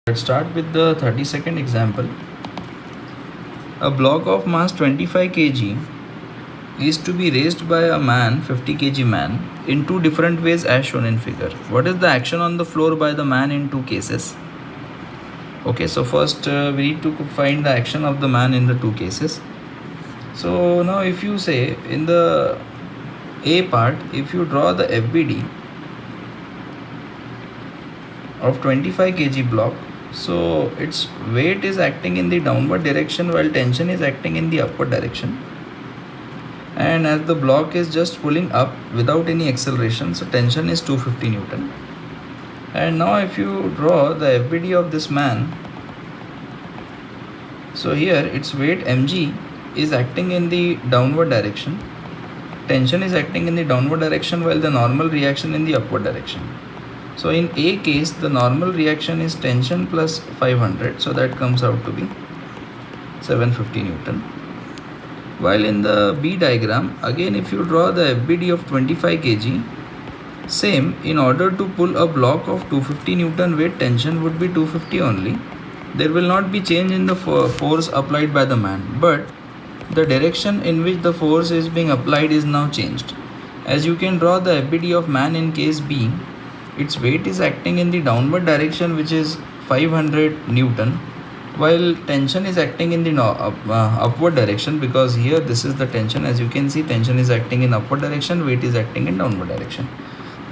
Let's start with the 32nd example. A block of mass 25 kg is to be raised by a man, 50 kg man, in two different ways as shown in figure. What is the action on the floor by the man in two cases? Okay, so first we need to find the action of the man in the two cases. So now if you say in the A part, if you draw the FBD of 25 kg block, so its weight is acting in the downward direction while tension is acting in the upward direction, and as the block is just pulling up without any acceleration, so tension is 250 Newton. And now if you draw the FBD of this man, so here its weight mg is acting in the downward direction, tension is acting in the downward direction while the normal reaction in the upward direction. So in A case, the normal reaction is tension plus 500, so that comes out to be 750 Newton. While in the B diagram, again if you draw the FBD of 25 kg, same, in order to pull a block of 250 Newton weight, tension would be 250 only. There will not be change in the force applied by the man, but the direction in which the force is being applied is now changed. As you can draw the FBD of man in case B, its weight is acting in the downward direction, which is 500 Newton, while tension is acting in the upward direction, because here this is the tension. As you can see, tension is acting in upward direction, weight is acting in downward direction.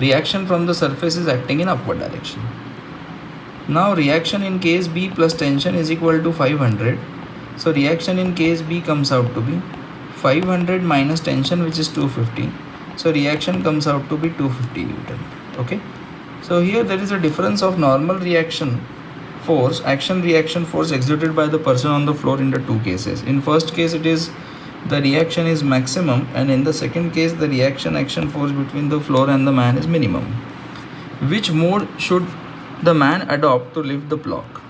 Reaction from the surface is acting in upward direction. Now reaction in case B plus tension is equal to 500. So reaction in case B comes out to be 500 minus tension, which is 250. So reaction comes out to be 250 Newton. Okay. So here there is a difference of normal reaction force, action reaction force exerted by the person on the floor in the two cases. In first case it is the reaction is maximum, and in the second case the reaction action force between the floor and the man is minimum. Which mode should the man adopt to lift the block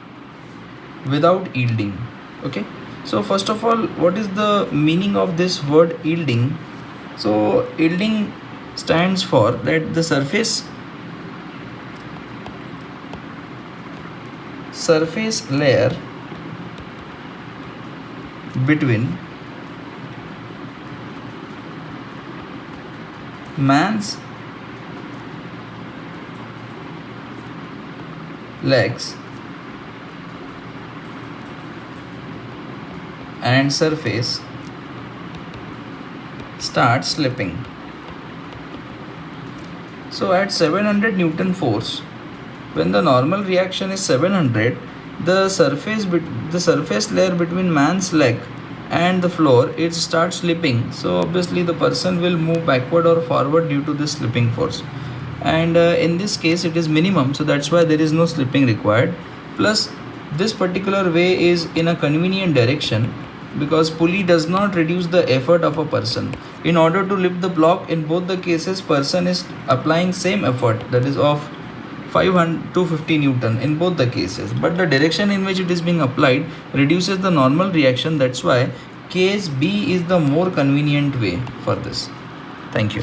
without yielding? Okay. So first of all, what is the meaning of this word yielding? So yielding stands for that the surface layer between man's legs and surface starts slipping. So at 700 Newton force, when the normal reaction is 700, the surface layer between man's leg and the floor, it starts slipping. So obviously the person will move backward or forward due to this slipping force. And in this case it is minimum, so that's why there is no slipping required. Plus this particular way is in a convenient direction, because pulley does not reduce the effort of a person. In order to lift the block, in both the cases person is applying same effort, that is of 250 Newton in both the cases, but the direction in which it is being applied reduces the normal reaction. That's why case B is the more convenient way for this. Thank you.